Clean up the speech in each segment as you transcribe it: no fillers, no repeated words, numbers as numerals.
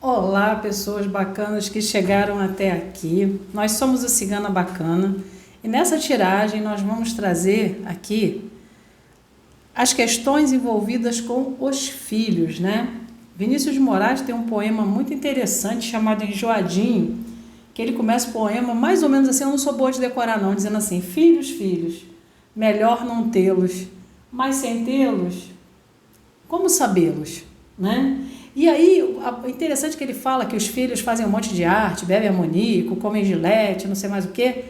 Olá, pessoas bacanas que chegaram até aqui. Nós somos a Cigana Bacana e nessa tiragem nós vamos trazer aqui as questões envolvidas com os filhos, né? Vinícius de Moraes tem um poema muito interessante chamado Enjoadinho, que ele começa o poema mais ou menos assim, eu não sou boa de decorar não, dizendo assim: filhos, filhos, melhor não tê-los, mas sem tê-los, como sabê-los, né? E aí, o interessante é que ele fala que os filhos fazem um monte de arte, bebem amoníaco, comem gilete, não sei mais o quê,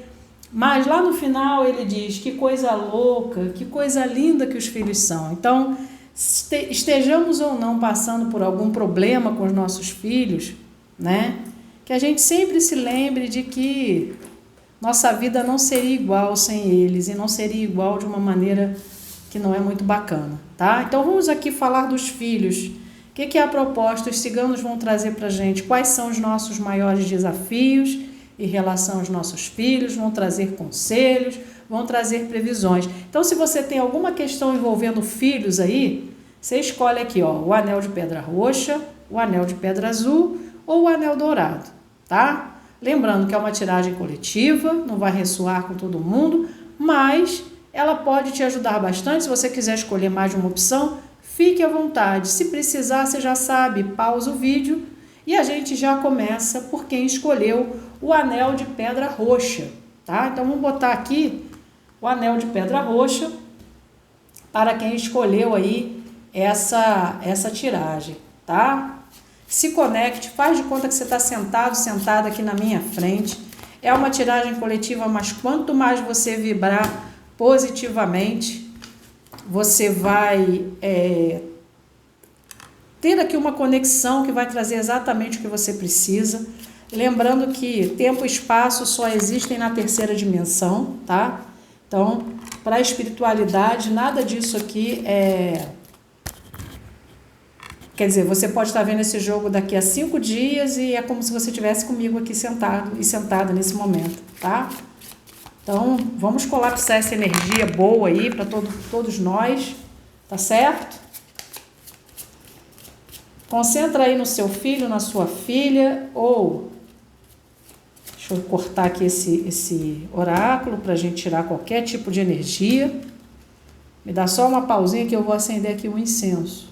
mas lá no final ele diz que coisa louca, que coisa linda que os filhos são. Então, estejamos ou não passando por algum problema com os nossos filhos, né? Que a gente sempre se lembre de que nossa vida não seria igual sem eles e não seria igual de uma maneira que não é muito bacana, tá? Então, vamos aqui falar dos filhos. O que é a proposta? Os ciganos vão trazer para a gente quais são os nossos maiores desafios em relação aos nossos filhos, vão trazer conselhos, vão trazer previsões. Então, se você tem alguma questão envolvendo filhos aí, você escolhe aqui, ó, o anel de pedra roxa, o anel de pedra azul ou o anel dourado, tá? Lembrando que é uma tiragem coletiva, não vai ressoar com todo mundo, mas ela pode te ajudar bastante. Se você quiser escolher mais de uma opção, fique à vontade. Se precisar, você já sabe, pausa o vídeo e a gente já começa por quem escolheu o anel de pedra roxa, tá? Então, vamos botar aqui o anel de pedra roxa para quem escolheu aí essa tiragem, tá? Se conecte, faz de conta que você está sentado, sentada aqui na minha frente. É uma tiragem coletiva, mas quanto mais você vibrar positivamente, você vai ter aqui uma conexão que vai trazer exatamente o que você precisa. Lembrando que tempo e espaço só existem na terceira dimensão, tá? Então, para a espiritualidade, nada disso aqui é... Quer dizer, você pode estar vendo esse jogo daqui a 5 dias e é como se você estivesse comigo aqui sentado e sentada nesse momento, tá? Então, vamos colapsar essa energia boa aí para todos nós, tá certo? Concentra aí no seu filho, na sua filha, ou... Deixa eu cortar aqui esse oráculo para a gente tirar qualquer tipo de energia. Me dá só uma pausinha que eu vou acender aqui um incenso.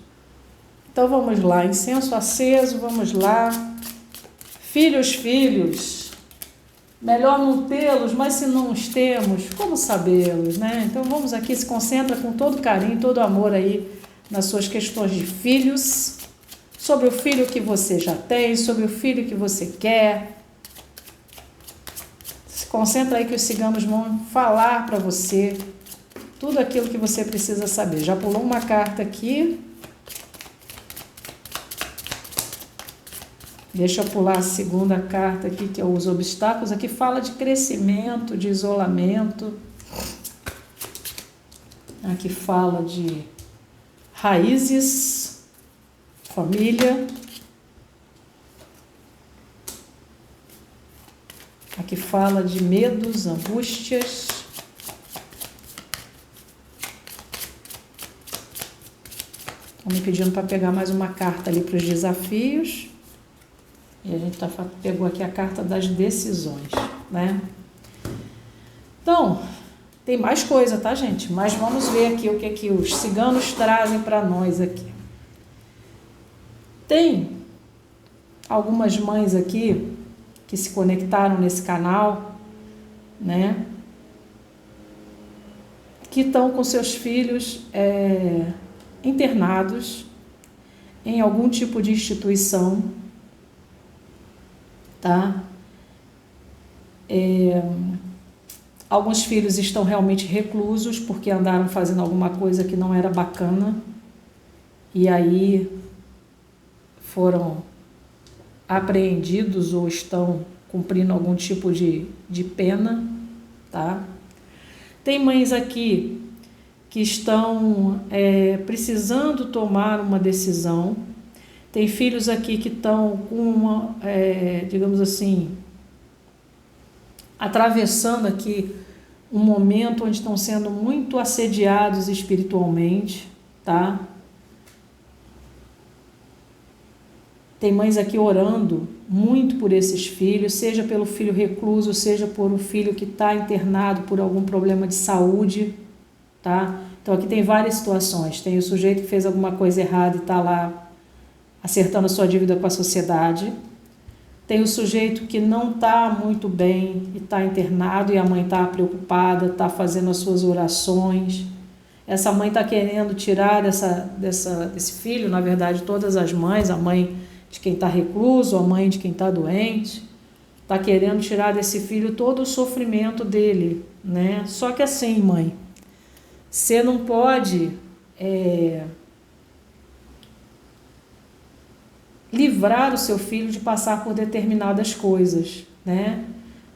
Então, vamos lá, incenso aceso, vamos lá. Filhos, filhos... Melhor não tê-los, mas se não os temos, como sabê-los, né? Então vamos aqui, se concentra com todo carinho, todo amor aí nas suas questões de filhos, sobre o filho que você já tem, sobre o filho que você quer. Se concentra aí que os ciganos vão falar para você tudo aquilo que você precisa saber. Já pulou uma carta aqui. Deixa eu pular a segunda carta aqui, que é os obstáculos. Aqui fala de crescimento, de isolamento. Aqui fala de raízes, família. Aqui fala de medos, angústias. Estão me pedindo para pegar mais uma carta ali para os desafios. E a gente pegou aqui a carta das decisões, né? Então, tem mais coisa, tá, gente? Mas vamos ver aqui o que os ciganos trazem para nós aqui. Tem algumas mães aqui que se conectaram nesse canal, né? Que estão com seus filhos internados em algum tipo de instituição, tá? Alguns filhos estão realmente reclusos porque andaram fazendo alguma coisa que não era bacana e aí foram apreendidos ou estão cumprindo algum tipo de pena, tá? Tem mães aqui que estão precisando tomar uma decisão. Tem filhos aqui que estão com uma, digamos assim, atravessando aqui um momento onde estão sendo muito assediados espiritualmente, tá? Tem mães aqui orando muito por esses filhos, seja pelo filho recluso, seja por um filho que está internado por algum problema de saúde, tá? Então aqui tem várias situações. Tem o sujeito que fez alguma coisa errada e está lá acertando a sua dívida com a sociedade. Tem o sujeito que não está muito bem e está internado e a mãe está preocupada, está fazendo as suas orações. Essa mãe está querendo tirar desse filho, na verdade, todas as mães, a mãe de quem está recluso, a mãe de quem está doente, está querendo tirar desse filho todo o sofrimento dele, né? Só que assim, mãe, você não pode livrar o seu filho de passar por determinadas coisas, né?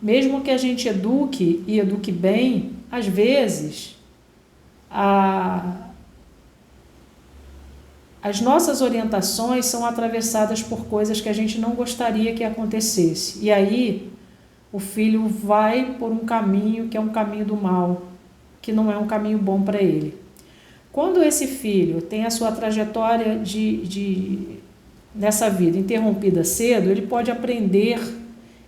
Mesmo que a gente eduque e eduque bem, às vezes as nossas orientações são atravessadas por coisas que a gente não gostaria que acontecesse. E aí o filho vai por um caminho que é um caminho do mal, que não é um caminho bom para ele. Quando esse filho tem a sua trajetória nessa vida interrompida cedo, ele pode aprender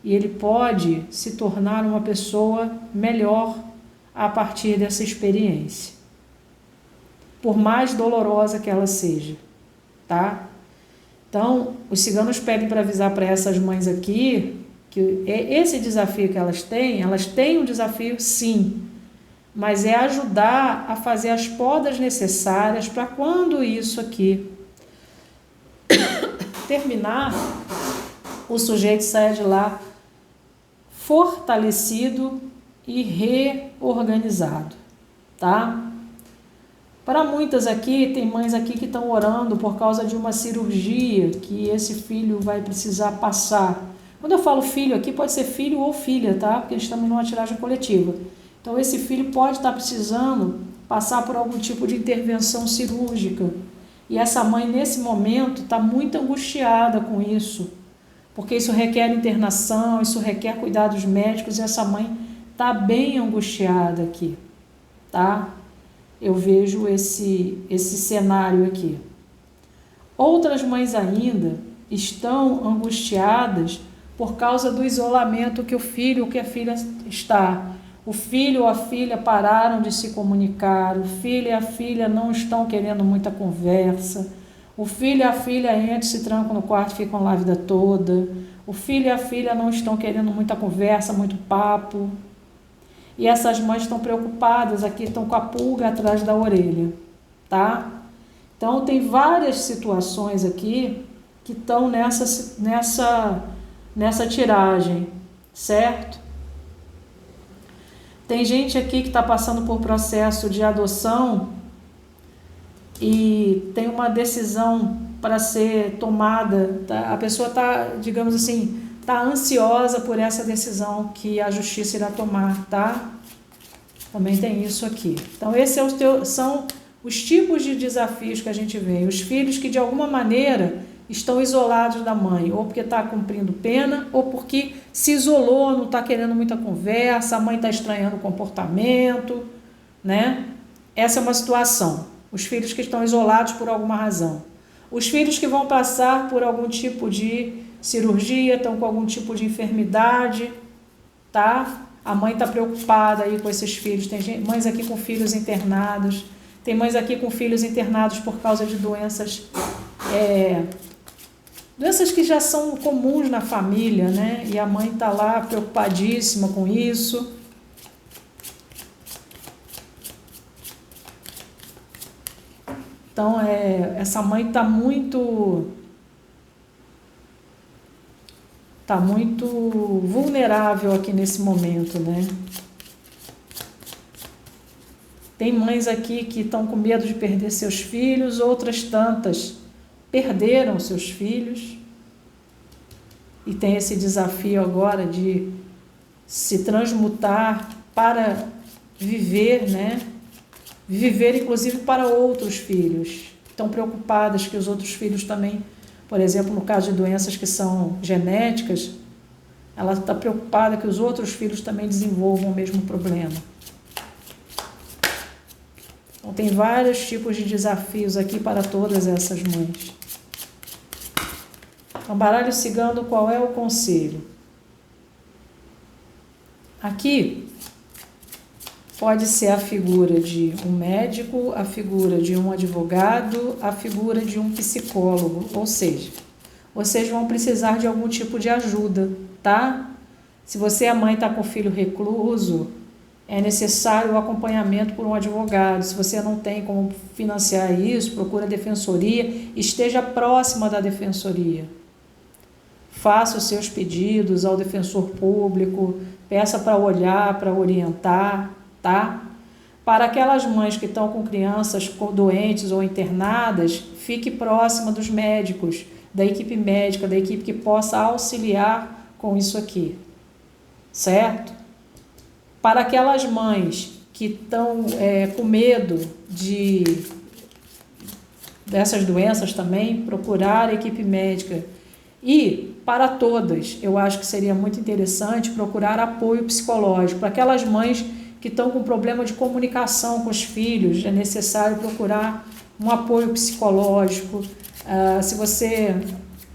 e ele pode se tornar uma pessoa melhor a partir dessa experiência, por mais dolorosa que ela seja, tá? Então, os ciganos pedem para avisar para essas mães aqui que esse desafio que elas têm um desafio sim, mas é ajudar a fazer as podas necessárias para quando isso aqui terminar, o sujeito saia de lá fortalecido e reorganizado, tá? Para muitas aqui, tem mães aqui que estão orando por causa de uma cirurgia que esse filho vai precisar passar. Quando eu falo filho aqui, pode ser filho ou filha, tá? Porque estamos numa tiragem coletiva. Então, esse filho pode estar precisando passar por algum tipo de intervenção cirúrgica. E essa mãe, nesse momento, está muito angustiada com isso, porque isso requer internação, isso requer cuidados médicos, e essa mãe está bem angustiada aqui, tá? Eu vejo esse cenário aqui. Outras mães ainda estão angustiadas por causa do isolamento que o filho ou que a filha está. O filho ou a filha pararam de se comunicar, o filho e a filha não estão querendo muita conversa, o filho e a filha entram, se trancam no quarto e ficam lá a vida toda, o filho e a filha não estão querendo muita conversa, muito papo, e essas mães estão preocupadas aqui, estão com a pulga atrás da orelha, tá? Então, tem várias situações aqui que estão nessa tiragem, certo? Tem gente aqui que está passando por processo de adoção e tem uma decisão para ser tomada, tá? A pessoa está, digamos assim, está ansiosa por essa decisão que a justiça irá tomar, tá? Também tem isso aqui. Então, esses são os tipos de desafios que a gente vê. Os filhos que, de alguma maneira, estão isolados da mãe, ou porque está cumprindo pena, ou porque se isolou, não está querendo muita conversa, a mãe está estranhando o comportamento, né? Essa é uma situação. Os filhos que estão isolados por alguma razão. Os filhos que vão passar por algum tipo de cirurgia, estão com algum tipo de enfermidade, tá? A mãe está preocupada aí com esses filhos. Tem mães aqui com filhos internados, tem mães aqui com filhos internados por causa de doenças que já são comuns na família, né? E a mãe está lá preocupadíssima com isso. Então, essa mãe está muito vulnerável aqui nesse momento, né? Tem mães aqui que estão com medo de perder seus filhos, outras tantas perderam seus filhos e tem esse desafio agora de se transmutar para viver, né? Viver inclusive para outros filhos. Estão preocupadas que os outros filhos também, por exemplo, no caso de doenças que são genéticas, ela está preocupada que os outros filhos também desenvolvam o mesmo problema. Então, tem vários tipos de desafios aqui para todas essas mães. Então, baralho cigano, qual é o conselho? Aqui pode ser a figura de um médico, a figura de um advogado, a figura de um psicólogo, ou seja, vocês vão precisar de algum tipo de ajuda, tá? Se você, a mãe, está com o filho recluso, é necessário o acompanhamento por um advogado. Se você não tem como financiar isso, procura a defensoria, esteja próxima da defensoria. Faça os seus pedidos ao defensor público, peça para olhar, para orientar, tá? Para aquelas mães que estão com crianças doentes ou internadas, fique próxima dos médicos, da equipe médica, da equipe que possa auxiliar com isso aqui, certo? Para aquelas mães que estão com medo dessas doenças também, procurar a equipe médica. E, para todas, eu acho que seria muito interessante procurar apoio psicológico. Para aquelas mães que estão com problema de comunicação com os filhos, é necessário procurar um apoio psicológico. Se você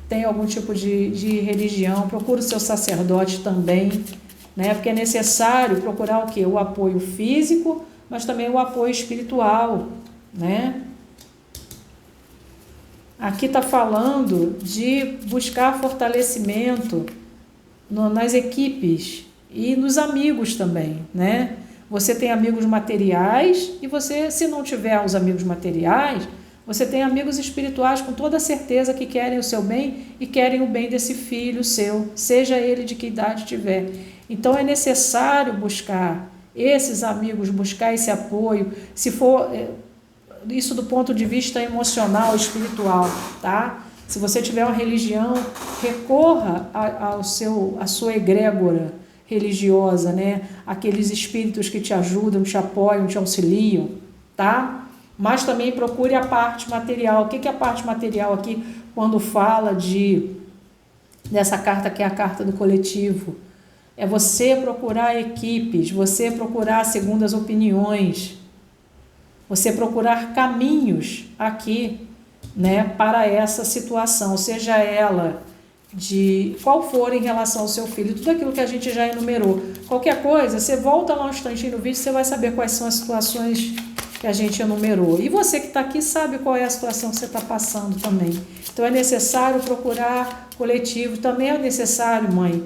tem algum tipo de religião, procure o seu sacerdote também, né? Porque é necessário procurar o quê? O apoio físico, mas também o apoio espiritual, né? Aqui está falando de buscar fortalecimento nas equipes e nos amigos também, né? Você tem amigos materiais e você, se não tiver os amigos materiais, você tem amigos espirituais com toda certeza que querem o seu bem e querem o bem desse filho seu, seja ele de que idade tiver. Então é necessário buscar esses amigos, buscar esse apoio, se for isso do ponto de vista emocional, espiritual, tá? Se você tiver uma religião, recorra à sua egrégora religiosa, né? Aqueles espíritos que te ajudam, te apoiam, te auxiliam, tá? Mas também procure a parte material. O que é a parte material aqui quando fala dessa carta que é a carta do coletivo? É você procurar equipes, você procurar segundas opiniões, você procurar caminhos aqui, né, para essa situação, seja ela de qual for em relação ao seu filho, tudo aquilo que a gente já enumerou. Qualquer coisa, você volta lá um instantinho no vídeo, você vai saber quais são as situações que a gente enumerou. E você que está aqui sabe qual é a situação que você está passando também. Então é necessário procurar coletivo, também é necessário, mãe,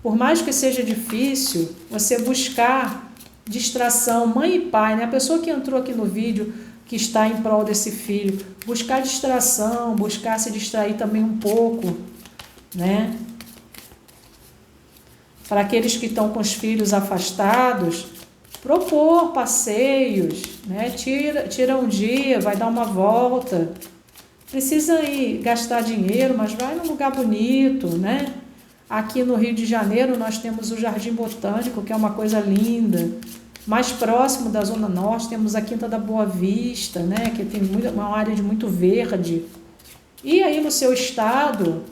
por mais que seja difícil, você buscar distração, mãe e pai, né? A pessoa que entrou aqui no vídeo, que está em prol desse filho, buscar distração, buscar se distrair também um pouco, né? Para aqueles que estão com os filhos afastados, propor passeios, né? Tira um dia, vai dar uma volta. Precisa ir gastar dinheiro, mas vai num lugar bonito, né? Aqui no Rio de Janeiro nós temos o Jardim Botânico, que é uma coisa linda. Mais próximo da Zona Norte temos a Quinta da Boa Vista, né? Que tem uma área de muito verde. E aí no seu estado,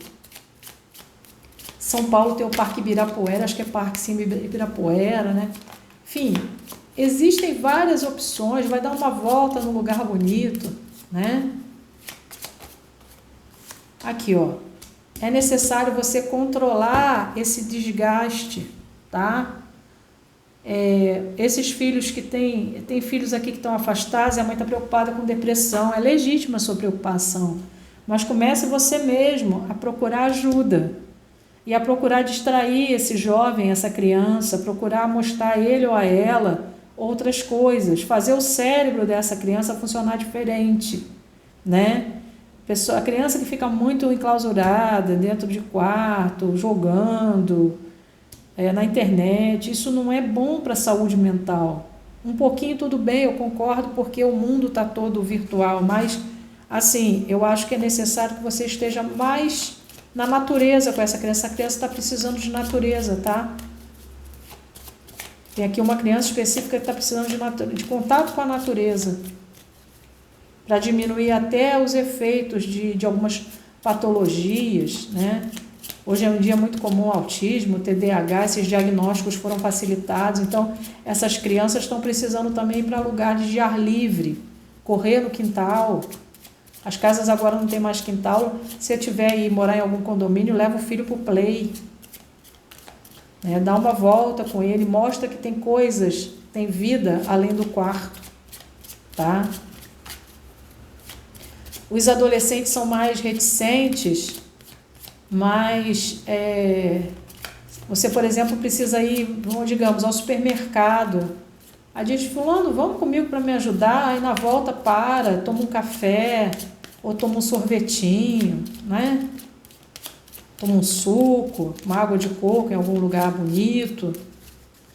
São Paulo tem o Parque Ibirapuera, acho que é Parque Sim Ibirapuera, né? Enfim, existem várias opções, vai dar uma volta num lugar bonito, né? Aqui, ó. É necessário você controlar esse desgaste, tá? Esses filhos que tem filhos aqui que estão afastados e a mãe está preocupada com depressão, é legítima a sua preocupação, mas comece você mesmo a procurar ajuda e a procurar distrair esse jovem, essa criança, procurar mostrar a ele ou a ela outras coisas, fazer o cérebro dessa criança funcionar diferente, né? A criança que fica muito enclausurada dentro de quarto, jogando, na internet, isso não é bom para a saúde mental. Um pouquinho tudo bem, eu concordo, porque o mundo está todo virtual, mas assim, eu acho que é necessário que você esteja mais na natureza com essa criança. Essa criança está precisando de natureza, tá? Tem aqui uma criança específica que está precisando de contato com a natureza, para diminuir até os efeitos de algumas patologias, né? Hoje é um dia muito comum o autismo, TDAH, esses diagnósticos foram facilitados, então essas crianças estão precisando também ir para lugares de ar livre, correr no quintal, As casas agora não tem mais quintal. Se tiver e morar em algum condomínio, leva o filho para o play. Né? Dá uma volta com ele, mostra que tem coisas, tem vida além do quarto. Tá? Os adolescentes são mais reticentes, mas você, por exemplo, precisa ir, digamos, ao supermercado. Aí diz, fulano, vamos comigo para me ajudar, aí na volta toma um café, ou toma um sorvetinho, né? Toma um suco, uma água de coco em algum lugar bonito,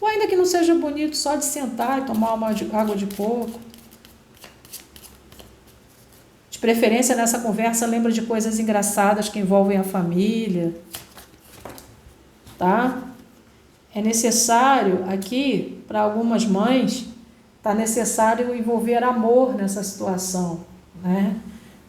ou ainda que não seja bonito, só de sentar e tomar uma água de coco. De preferência, nessa conversa, lembra de coisas engraçadas que envolvem a família, tá? É necessário aqui, para algumas mães, está necessário envolver amor nessa situação, né?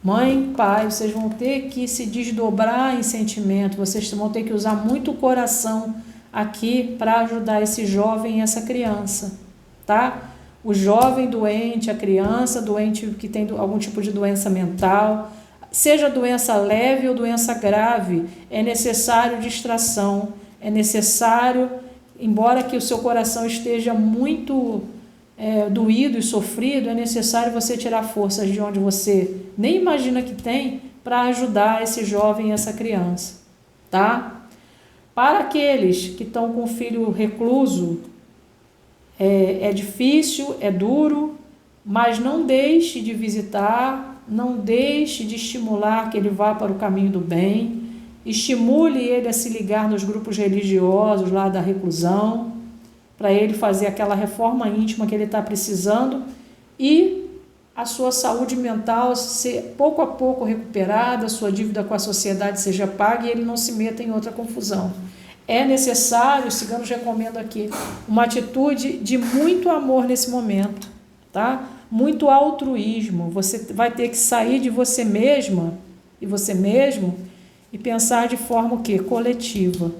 Mãe, pai, vocês vão ter que se desdobrar em sentimento, vocês vão ter que usar muito o coração aqui para ajudar esse jovem e essa criança, tá? O jovem doente, a criança doente que tem algum tipo de doença mental, seja doença leve ou doença grave, é necessário distração, é necessário, embora que o seu coração esteja muito doído e sofrido, é necessário você tirar forças de onde você nem imagina que tem para ajudar esse jovem e essa criança, tá? Para aqueles que estão com o filho recluso, é difícil, é duro, mas não deixe de visitar, não deixe de estimular que ele vá para o caminho do bem, estimule ele a se ligar nos grupos religiosos lá da reclusão, para ele fazer aquela reforma íntima que ele está precisando e a sua saúde mental ser pouco a pouco recuperada, a sua dívida com a sociedade seja paga e ele não se meta em outra confusão. É necessário, os ciganos recomendam aqui, uma atitude de muito amor nesse momento, tá? Muito altruísmo. Você vai ter que sair de você mesma e você mesmo e pensar de forma o quê? Coletiva.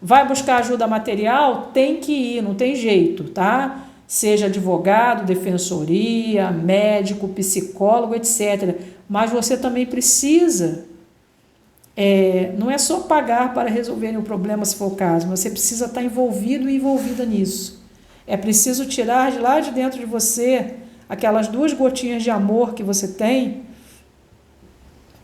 Vai buscar ajuda material? Tem que ir, não tem jeito, tá? Seja advogado, defensoria, médico, psicólogo, etc. Mas você também precisa, não é só pagar para resolverem o problema se for o caso, você precisa estar envolvido e envolvida nisso. É preciso tirar de lá de dentro de você aquelas 2 gotinhas de amor que você tem,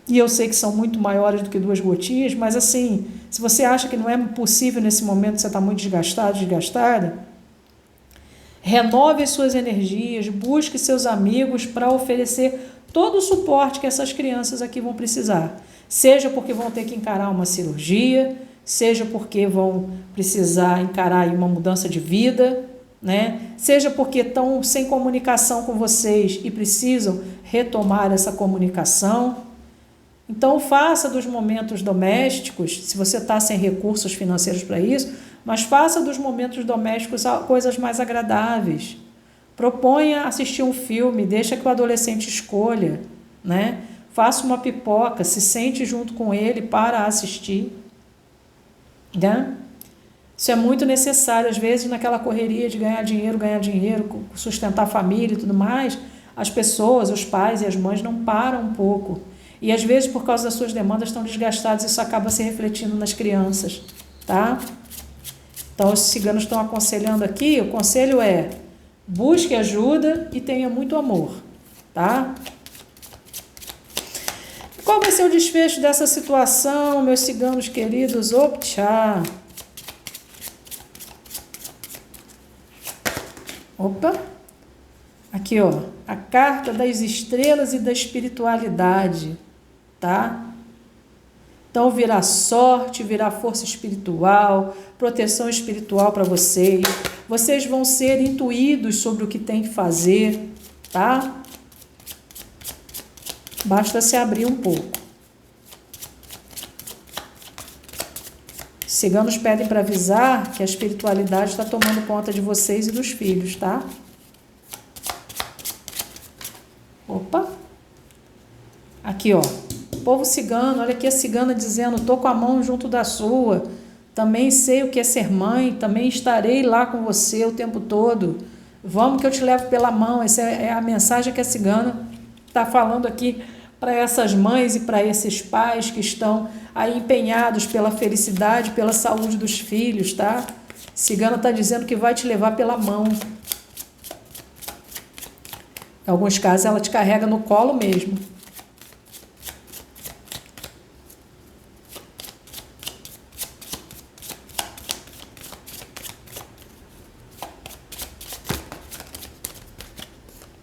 e eu sei que são muito maiores do que 2 gotinhas, mas assim, se você acha que não é possível nesse momento, você está muito desgastado, desgastada, renove as suas energias, busque seus amigos para oferecer todo o suporte que essas crianças aqui vão precisar. Seja porque vão ter que encarar uma cirurgia, seja porque vão precisar encarar uma mudança de vida, né? Seja porque estão sem comunicação com vocês e precisam retomar essa comunicação. Então, faça dos momentos domésticos, se você está sem recursos financeiros para isso, mas faça dos momentos domésticos coisas mais agradáveis. Proponha assistir um filme, deixa que o adolescente escolha, né? Faça uma pipoca, se sente junto com ele para assistir, né? Isso é muito necessário. Às vezes, naquela correria de ganhar dinheiro, sustentar a família e tudo mais, as pessoas, os pais e as mães não param um pouco. E às vezes, por causa das suas demandas, estão desgastados, isso acaba se refletindo nas crianças, tá? Então, os ciganos estão aconselhando aqui, o conselho é: busque ajuda e tenha muito amor, tá? Qual vai ser o desfecho dessa situação, meus ciganos queridos? Opa! Aqui, ó, a carta das estrelas e da espiritualidade, tá? Então, virá sorte, virá força espiritual, proteção espiritual para vocês. Vocês vão ser intuídos sobre o que tem que fazer, tá? Basta se abrir um pouco. Os ciganos pedem para avisar que a espiritualidade está tomando conta de vocês e dos filhos, tá? Aqui, ó. Povo cigano, olha aqui a cigana dizendo: tô com a mão junto da sua, também sei o que é ser mãe, também estarei lá com você o tempo todo. Vamos que eu te levo pela mão. Essa é a mensagem que a cigana está falando aqui para essas mães e para esses pais que estão aí empenhados pela felicidade, pela saúde dos filhos, tá? Cigana está dizendo que vai te levar pela mão. Em alguns casos ela te carrega no colo mesmo.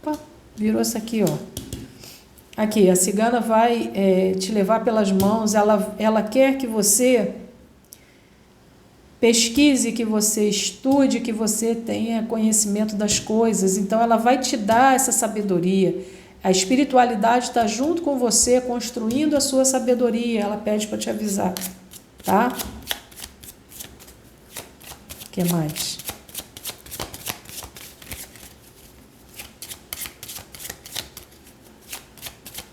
Opa, virou isso aqui, ó. Aqui, a cigana vai te levar pelas mãos, ela quer que você pesquise, que você estude, que você tenha conhecimento das coisas. Então, ela vai te dar essa sabedoria. A espiritualidade está junto com você, construindo a sua sabedoria. Ela pede para te avisar, tá? O que mais?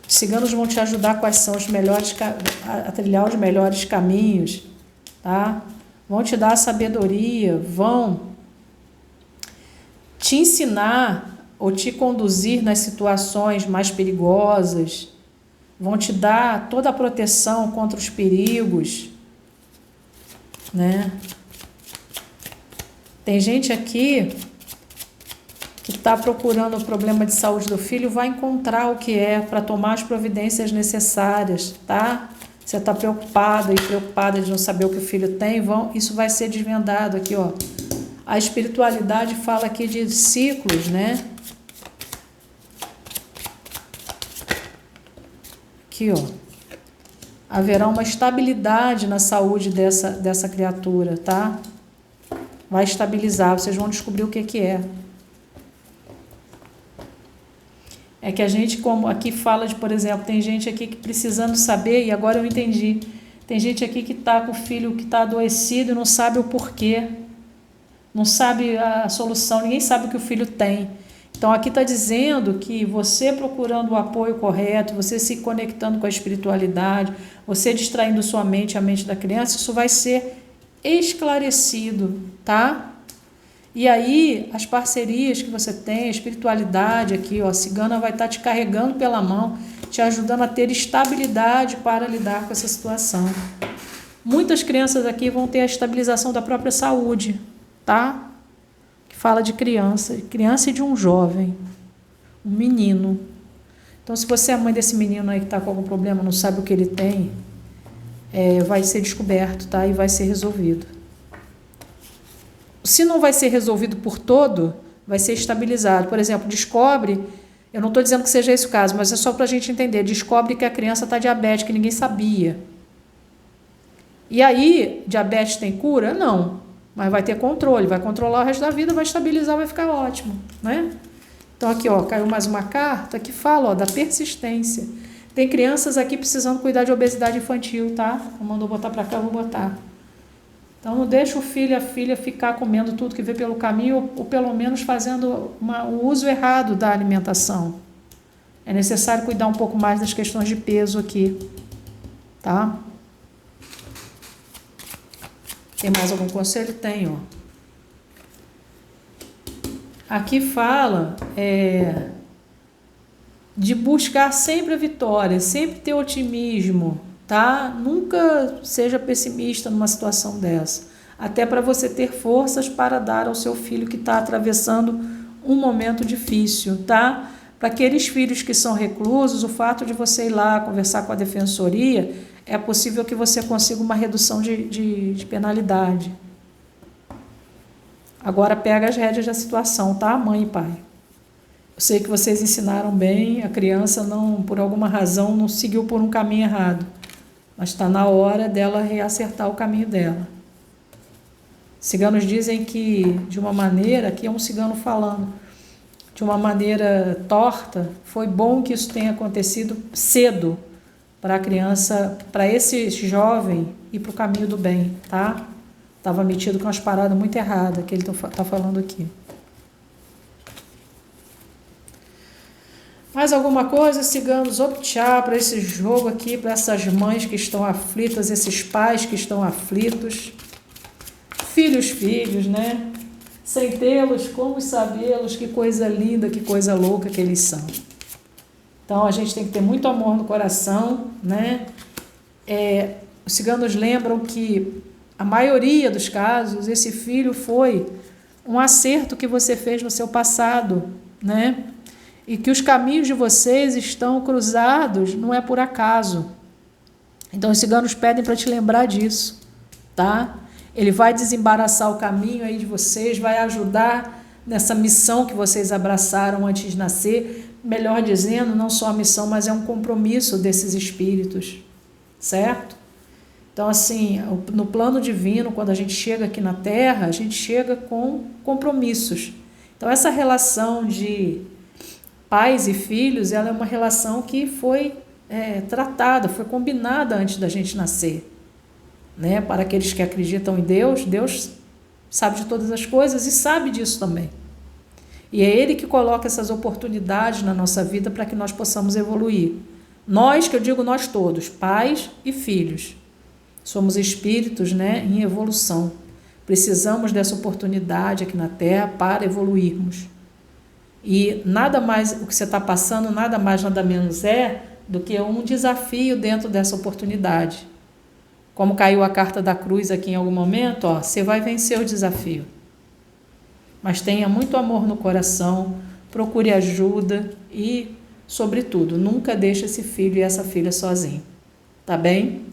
Os ciganos vão te ajudar quais são os melhores, a trilhar os melhores caminhos, tá? Vão te dar sabedoria, vão te ensinar ou te conduzir nas situações mais perigosas, vão te dar toda a proteção contra os perigos, né? Tem gente aqui que está procurando o problema de saúde do filho, vai encontrar o que é para tomar as providências necessárias, tá? Você está preocupada e preocupada de não saber o que o filho tem, isso vai ser desvendado aqui, ó. A espiritualidade fala aqui de ciclos, né? Aqui, ó. Haverá uma estabilidade na saúde dessa criatura, tá? Vai estabilizar, vocês vão descobrir o que é. É que a gente, como aqui fala de, por exemplo, tem gente aqui que precisando saber, e agora eu entendi, tem gente aqui que está com o filho que está adoecido e não sabe o porquê, não sabe a solução, ninguém sabe o que o filho tem. Então aqui está dizendo que você procurando o apoio correto, você se conectando com a espiritualidade, você distraindo sua mente, a mente da criança, isso vai ser esclarecido, tá? E aí, as parcerias que você tem, a espiritualidade aqui, ó, a cigana vai estar te carregando pela mão, te ajudando a ter estabilidade para lidar com essa situação. Muitas crianças aqui vão ter a estabilização da própria saúde, tá? Que fala de criança e de um jovem, um menino. Então, se você é a mãe desse menino aí que está com algum problema, não sabe o que ele tem, vai ser descoberto, tá? E vai ser resolvido. Se não vai ser resolvido por todo, vai ser estabilizado. Por exemplo, descobre, eu não estou dizendo que seja esse o caso, mas é só para a gente entender, descobre que a criança está diabética, que ninguém sabia. E aí, diabetes tem cura? Não, mas vai ter controle, vai controlar o resto da vida, vai estabilizar, vai ficar ótimo, né? Então aqui, ó, caiu mais uma carta que fala, ó, da persistência. Tem crianças aqui precisando cuidar de obesidade infantil, tá? Mandou botar para cá, eu vou botar. Então, não deixa o filho e a filha ficar comendo tudo que vê pelo caminho ou pelo menos fazendo o uso errado da alimentação. É necessário cuidar um pouco mais das questões de peso aqui, tá? Tem mais algum conselho? Tem, ó. Aqui fala de buscar sempre a vitória, sempre ter otimismo, tá? Nunca seja pessimista numa situação dessa, até para você ter forças para dar ao seu filho que está atravessando um momento difícil, tá? Para aqueles filhos que são reclusos, o fato de você ir lá conversar com a defensoria, é possível que você consiga uma redução de penalidade. Agora pega as rédeas da situação, tá, mãe e pai? Eu sei que vocês ensinaram bem, a criança não, por alguma razão, não seguiu por um caminho errado. Mas está na hora dela reacertar o caminho dela. Ciganos dizem que, de uma maneira, aqui é um cigano falando, de uma maneira torta, foi bom que isso tenha acontecido cedo para a criança, para esse jovem ir para o caminho do bem, tá? Estava metido com umas paradas muito erradas, que ele está falando aqui. Mais alguma coisa, ciganos? Optar para esse jogo aqui, para essas mães que estão aflitas, esses pais que estão aflitos. Filhos, né? Sem tê-los, como sabê-los, que coisa linda, que coisa louca que eles são. Então, a gente tem que ter muito amor no coração, né? Os ciganos lembram que, a maioria dos casos, esse filho foi um acerto que você fez no seu passado, né? E que os caminhos de vocês estão cruzados, não é por acaso. Então, os ciganos pedem para te lembrar disso, tá? Ele vai desembaraçar o caminho aí de vocês, vai ajudar nessa missão que vocês abraçaram antes de nascer. Melhor dizendo, não só a missão, mas é um compromisso desses espíritos, certo? Então, assim, no plano divino, quando a gente chega aqui na Terra, a gente chega com compromissos. Então, essa relação de pais e filhos, ela é uma relação que foi tratada, foi combinada antes da gente nascer, né? Para aqueles que acreditam em Deus, Deus sabe de todas as coisas e sabe disso também. E é Ele que coloca essas oportunidades na nossa vida para que nós possamos evoluir. Nós, que eu digo nós todos, pais e filhos, somos espíritos, né, em evolução. Precisamos dessa oportunidade aqui na Terra para evoluirmos. E nada mais, o que você está passando, nada mais, nada menos do que um desafio dentro dessa oportunidade. Como caiu a carta da cruz aqui em algum momento, você vai vencer o desafio. Mas tenha muito amor no coração, procure ajuda e, sobretudo, nunca deixe esse filho e essa filha sozinho. Tá bem?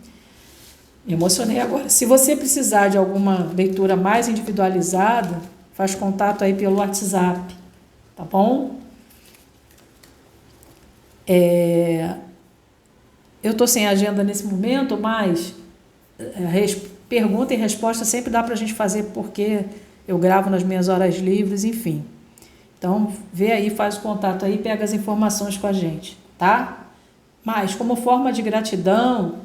Me emocionei agora. Se você precisar de alguma leitura mais individualizada, faz contato aí pelo WhatsApp, tá bom? Eu estou sem agenda nesse momento, mas pergunta e resposta sempre dá para a gente fazer, porque eu gravo nas minhas horas livres, enfim. Então, vê aí, faz o contato aí, pega as informações com a gente, tá? Mas, como forma de gratidão,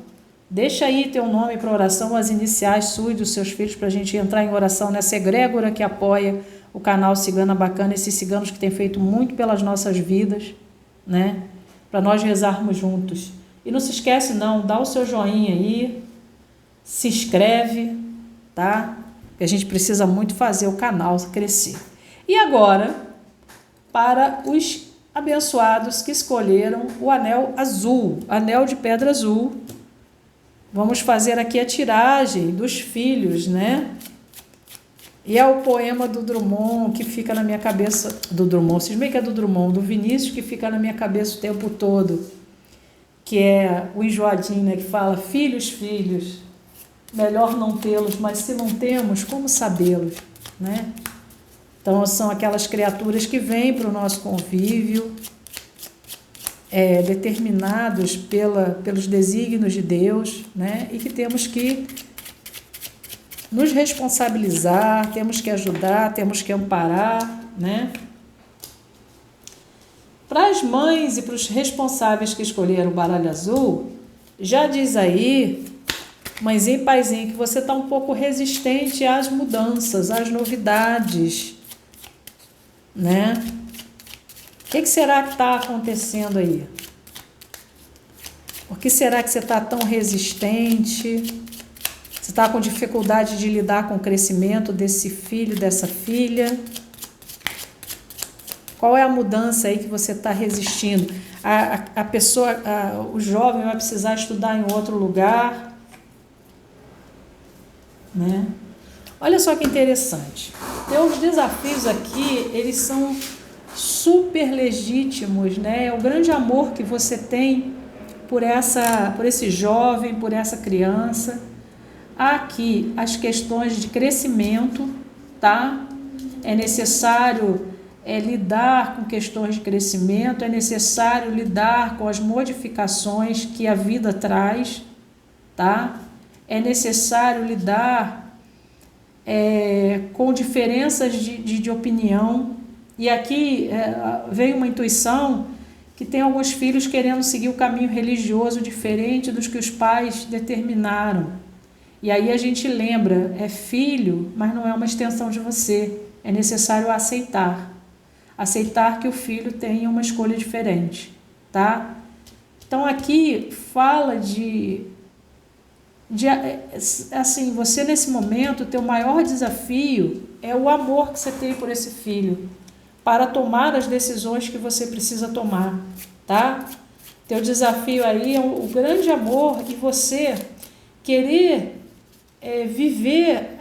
deixa aí teu nome para oração, as iniciais suas e dos seus filhos, para a gente entrar em oração nessa egrégora que apoia o canal Cigana Bacana, esses ciganos que têm feito muito pelas nossas vidas, né? Para nós rezarmos juntos. E não se esquece não, dá o seu joinha aí, se inscreve, tá? Porque a gente precisa muito fazer o canal crescer. E agora, para os abençoados que escolheram o anel azul, anel de pedra azul, vamos fazer aqui a tiragem dos filhos, né? E é o poema do Drummond que fica na minha cabeça, do Drummond, vocês veem que é do Drummond, do Vinícius, que fica na minha cabeça o tempo todo, que é o enjoadinho, né? Que fala, filhos, filhos, melhor não tê-los, mas se não temos, como sabê-los, né? Então, são aquelas criaturas que vêm para o nosso convívio, determinados pelos desígnios de Deus, né? E que temos que nos responsabilizar, temos que ajudar, temos que amparar, né? Para as mães e para os responsáveis que escolheram o baralho azul, já diz aí, mãezinha e paizinho, que você está um pouco resistente às mudanças, às novidades, né? O que será que está acontecendo aí? Por que será que você está tão resistente? Você está com dificuldade de lidar com o crescimento desse filho, dessa filha? Qual é a mudança aí que você está resistindo? A pessoa, o jovem vai precisar estudar em outro lugar, né? Olha só que interessante. Os desafios aqui, eles são super legítimos, né? É o grande amor que você tem por esse jovem, por essa criança. Há aqui as questões de crescimento, tá? É necessário lidar com questões de crescimento, é necessário lidar com as modificações que a vida traz, tá? É necessário lidar com diferenças de opinião. E aqui vem uma intuição que tem alguns filhos querendo seguir o caminho religioso diferente dos que os pais determinaram. E aí a gente lembra, é filho, mas não é uma extensão de você. É necessário aceitar. Aceitar que o filho tenha uma escolha diferente, tá? Então aqui fala assim, você nesse momento, o teu maior desafio é o amor que você tem por esse filho, para tomar as decisões que você precisa tomar, tá? Teu desafio aí é o grande amor e você querer viver,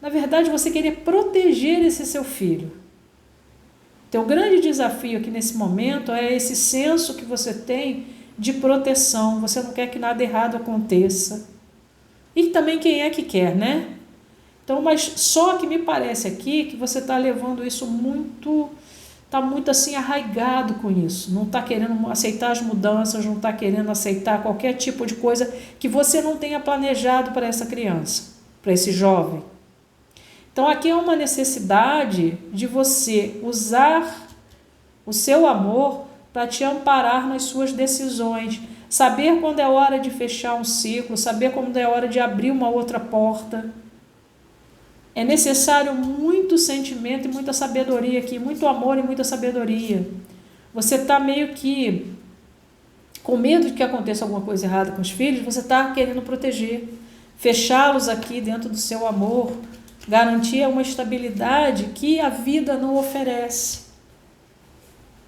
na verdade você querer proteger esse seu filho. Teu grande desafio aqui nesse momento é esse senso que você tem de proteção. Você não quer que nada errado aconteça. E também quem é que quer, né? Então, mas só que me parece aqui que você está levando isso muito, está muito assim arraigado com isso. Não está querendo aceitar as mudanças, não está querendo aceitar qualquer tipo de coisa que você não tenha planejado para essa criança, para esse jovem. Então aqui é uma necessidade de você usar o seu amor para te amparar nas suas decisões, saber quando é hora de fechar um ciclo, saber quando é hora de abrir uma outra porta. É necessário muito sentimento e muita sabedoria aqui, muito amor e muita sabedoria. Você está meio que com medo de que aconteça alguma coisa errada com os filhos, você está querendo proteger, fechá-los aqui dentro do seu amor, garantir uma estabilidade que a vida não oferece.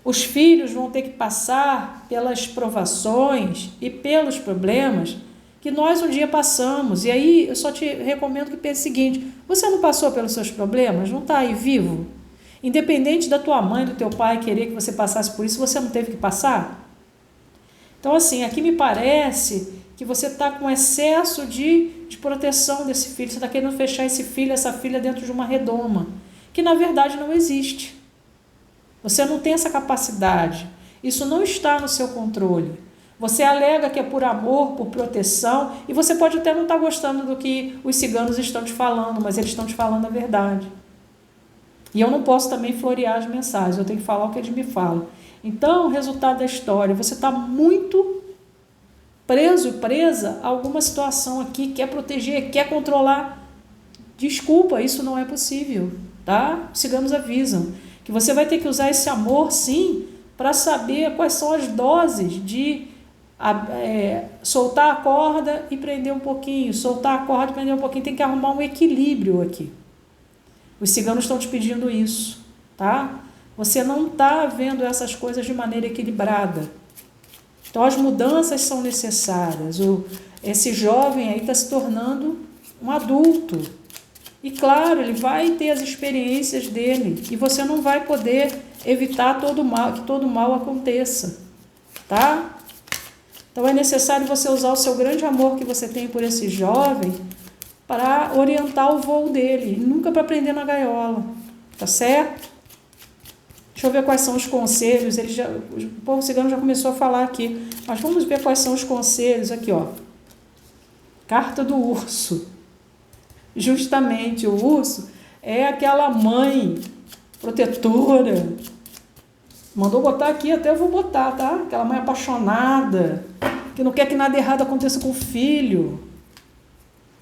Os filhos vão ter que passar pelas provações e pelos problemas que nós um dia passamos. E aí eu só te recomendo que pense o seguinte: você não passou pelos seus problemas? Não está aí vivo? Independente da tua mãe, do teu pai querer que você passasse por isso, você não teve que passar? Então assim, aqui me parece que você está com excesso de proteção desse filho, você está querendo fechar esse filho, essa filha dentro de uma redoma, que na verdade não existe. Você não tem essa capacidade, isso não está no seu controle. Você alega que é por amor, por proteção, e você pode até não estar gostando do que os ciganos estão te falando, mas eles estão te falando a verdade. E eu não posso também florear as mensagens, eu tenho que falar o que eles me falam. Então, o resultado da história, você está muito preso, presa a alguma situação aqui, quer proteger, quer controlar. Desculpa, isso não é possível, tá? Os ciganos avisam que você vai ter que usar esse amor, sim, para saber quais são as doses de soltar a corda e prender um pouquinho, soltar a corda e prender um pouquinho, tem que arrumar um equilíbrio aqui. Os ciganos estão te pedindo isso, tá? Você não está vendo essas coisas de maneira equilibrada. Então as mudanças são necessárias. Esse jovem aí está se tornando um adulto. E claro, ele vai ter as experiências dele. E você não vai poder evitar que todo mal aconteça. Tá? Então é necessário você usar o seu grande amor que você tem por esse jovem para orientar o voo dele. Nunca para prender na gaiola. Tá certo? Deixa eu ver quais são os conselhos. O povo cigano já começou a falar aqui. Mas vamos ver quais são os conselhos. Aqui, ó. Carta do urso. Justamente, o urso é aquela mãe protetora. Mandou botar aqui, até eu vou botar, tá? Aquela mãe apaixonada, que não quer que nada errado aconteça com o filho.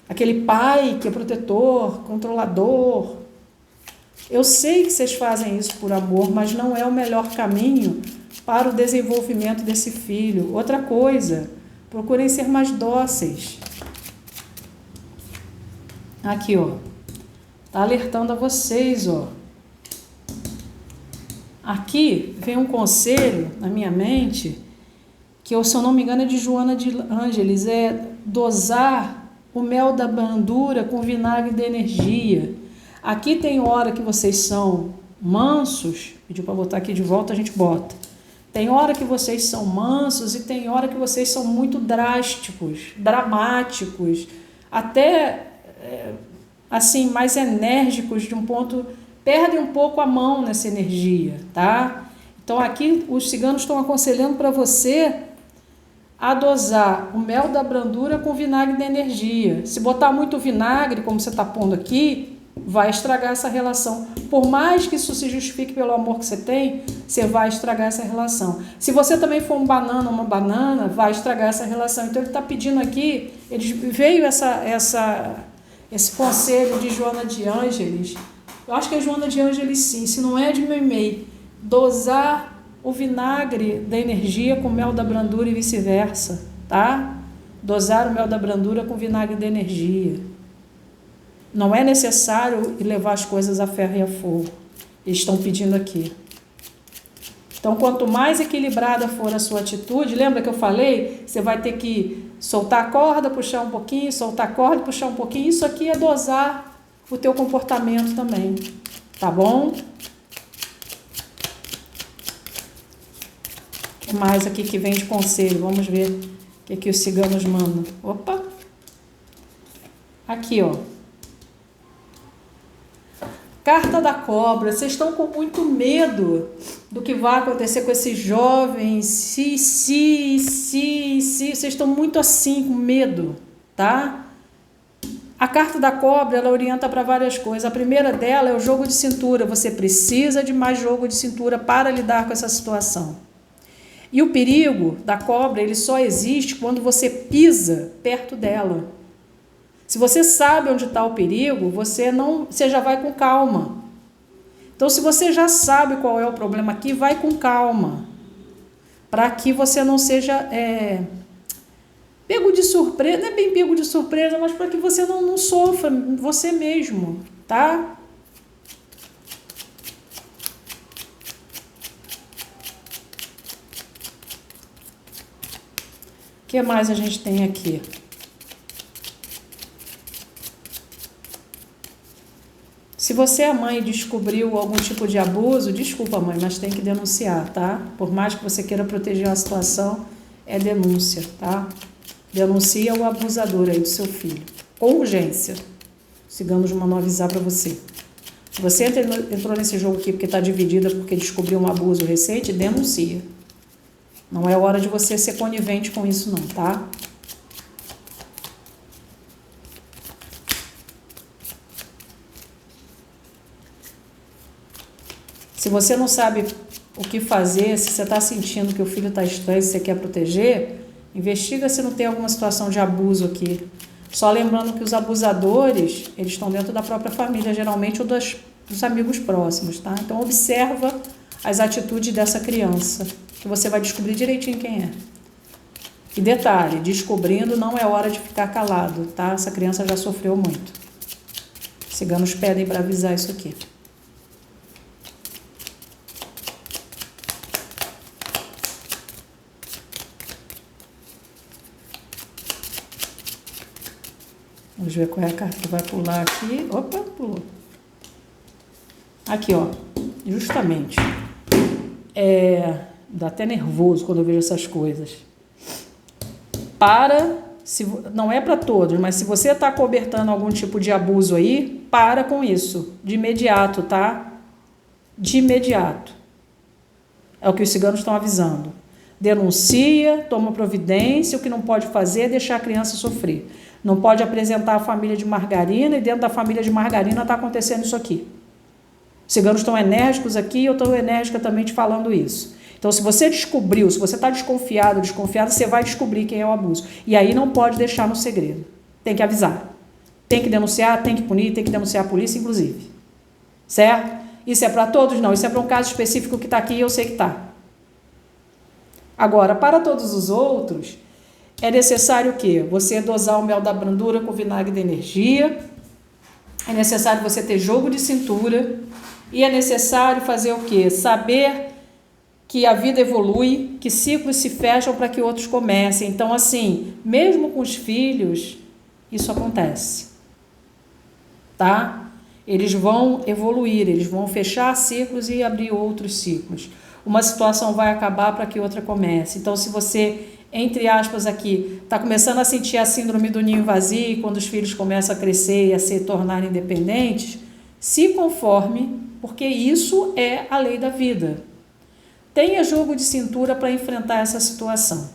Aquele pai que é protetor, controlador. Eu sei que vocês fazem isso por amor, mas não é o melhor caminho para o desenvolvimento desse filho. Outra coisa, procurem ser mais dóceis. Aqui, ó. Tá alertando a vocês, ó. Aqui vem um conselho na minha mente, que, se eu não me engano, é de Joana de Ângeles, é dosar o mel da brandura com vinagre de energia. Aqui tem hora que vocês são mansos, pediu para botar aqui de volta, a gente bota. Tem hora que vocês são mansos e tem hora que vocês são muito drásticos, dramáticos, até assim, mais enérgicos de um ponto, perdem um pouco a mão nessa energia, tá? Então aqui os ciganos estão aconselhando para você a dosar o mel da brandura com vinagre de energia. Se botar muito vinagre, como você está pondo aqui, vai estragar essa relação. Por mais que isso se justifique pelo amor que você tem, você vai estragar essa relação. Se você também for uma banana, vai estragar essa relação. Então ele está pedindo aqui, veio esse conselho de Joana de Ângeles. Eu acho que é Joana de Ângeles, sim, se não é de Meimei, dosar o vinagre da energia com mel da brandura e vice-versa, tá? Dosar o mel da brandura com vinagre da energia. Não é necessário levar as coisas a ferro e a fogo. Eles estão pedindo aqui. Então, quanto mais equilibrada for a sua atitude, lembra que eu falei? Você vai ter que soltar a corda, puxar um pouquinho, soltar a corda, puxar um pouquinho. Isso aqui é dosar o teu comportamento também, tá bom? O que mais aqui que vem de conselho? Vamos ver o que aqui os ciganos mandam. Opa! Aqui, ó. Carta da cobra. Vocês estão com muito medo do que vai acontecer com esses jovens. Vocês estão muito assim, com medo, tá? A carta da cobra, ela orienta para várias coisas. A primeira dela é o jogo de cintura. Você precisa de mais jogo de cintura para lidar com essa situação. E o perigo da cobra, ele só existe quando você pisa perto dela. Se você sabe onde está o perigo, você já vai com calma. Então, se você já sabe qual é o problema aqui, vai com calma. Para que você não seja pego de surpresa, não é bem pego de surpresa, mas para que você não sofra você mesmo, tá? O que mais a gente tem aqui? Se você é mãe e descobriu algum tipo de abuso, desculpa, mãe, mas tem que denunciar, tá? Por mais que você queira proteger a situação, é denúncia, tá? Denuncia o abusador aí do seu filho. Com urgência. Sigamos mandando avisar para você. Se você entrou nesse jogo aqui porque está dividida porque descobriu um abuso recente, denuncia. Não é hora de você ser conivente com isso não, tá? Se você não sabe o que fazer, se você está sentindo que o filho está estranho, se você quer proteger, investiga se não tem alguma situação de abuso aqui. Só lembrando que os abusadores, eles estão dentro da própria família, geralmente, ou dos amigos próximos, tá? Então, observa as atitudes dessa criança, que você vai descobrir direitinho quem é. E detalhe, descobrindo não é hora de ficar calado, tá? Essa criança já sofreu muito. Ciganos pedem para avisar isso aqui. Vamos ver qual é a carta que vai pular aqui. Opa, pulou. Aqui, ó. Justamente. Dá até nervoso quando eu vejo essas coisas. Não é para todos, mas se você está cobertando algum tipo de abuso aí, para com isso. De imediato, tá? De imediato. É o que os ciganos estão avisando. Denuncia, toma providência. O que não pode fazer é deixar a criança sofrer. Não pode apresentar a família de margarina e dentro da família de margarina está acontecendo isso aqui. Os ciganos estão enérgicos aqui e eu estou enérgica também te falando isso. Então, se você descobriu, se você está desconfiado, você vai descobrir quem é o abuso. E aí não pode deixar no segredo. Tem que avisar. Tem que denunciar, tem que punir, tem que denunciar a polícia, inclusive. Certo? Isso é para todos? Não. Isso é para um caso específico que está aqui e eu sei que está. Agora, para todos os outros, é necessário o quê? Você dosar o mel da brandura com vinagre da energia. É necessário você ter jogo de cintura. E é necessário fazer o quê? Saber que a vida evolui, que ciclos se fecham para que outros comecem. Então, assim, mesmo com os filhos, isso acontece. Tá? Eles vão evoluir, eles vão fechar ciclos e abrir outros ciclos. Uma situação vai acabar para que outra comece. Então, se você, entre aspas aqui, está começando a sentir a síndrome do ninho vazio, quando os filhos começam a crescer e a se tornarem independentes, se conforme, porque isso é a lei da vida. Tenha jogo de cintura para enfrentar essa situação,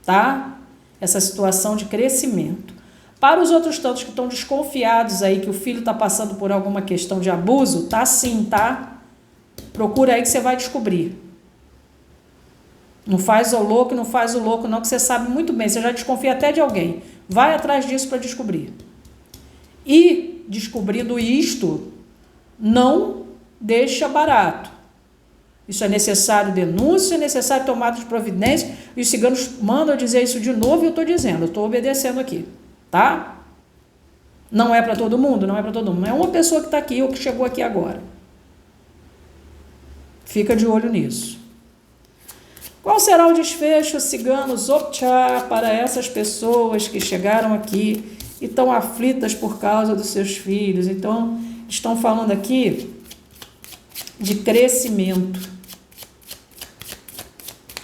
tá? Essa situação de crescimento. Para os outros tantos que estão desconfiados aí que o filho está passando por alguma questão de abuso, tá sim, tá? Procura aí que você vai descobrir. Não faz o louco, não faz o louco não, que você sabe muito bem, você já desconfia até de alguém. Vai atrás disso para descobrir. E, descobrindo isto, não deixa barato. Isso é necessário denúncia, é necessário tomada de providência, e os ciganos mandam dizer isso de novo e eu estou dizendo, eu estou obedecendo aqui, tá? Não é para todo mundo, não é para todo mundo, é uma pessoa que está aqui ou que chegou aqui agora. Fica de olho nisso. Qual será o desfecho, ciganos, Opchá, para essas pessoas que chegaram aqui e estão aflitas por causa dos seus filhos? Então, estão falando aqui de crescimento,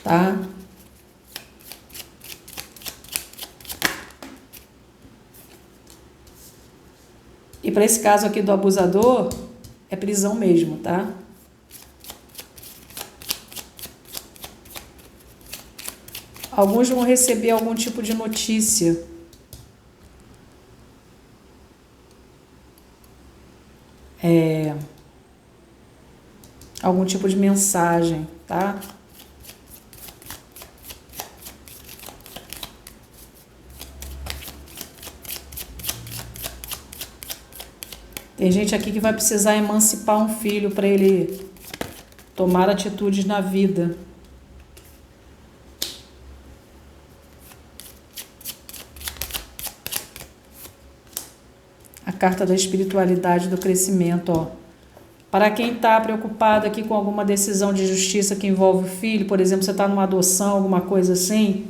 tá? E para esse caso aqui do abusador, é prisão mesmo, tá? Alguns vão receber algum tipo de notícia. Algum tipo de mensagem, tá? Tem gente aqui que vai precisar emancipar um filho para ele tomar atitudes na vida. A carta da espiritualidade do crescimento, ó. Para quem está preocupado aqui com alguma decisão de justiça que envolve o filho, por exemplo, você está numa adoção, alguma coisa assim,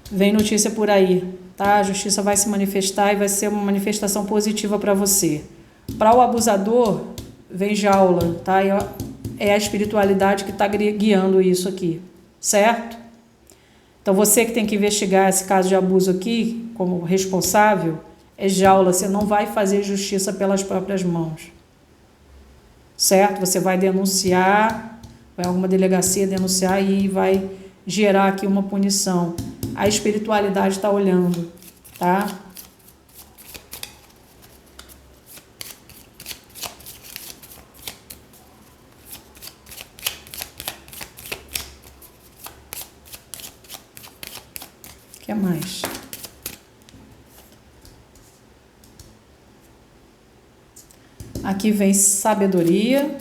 vem notícia por aí, tá? A justiça vai se manifestar e vai ser uma manifestação positiva para você. Para o abusador, vem jaula, tá? É a espiritualidade que está guiando isso aqui, certo? Então, você que tem que investigar esse caso de abuso aqui, como responsável, é jaula, você não vai fazer justiça pelas próprias mãos. Certo? Você vai denunciar, vai a alguma delegacia denunciar e vai gerar aqui uma punição. A espiritualidade está olhando, tá? O que mais? Aqui vem sabedoria.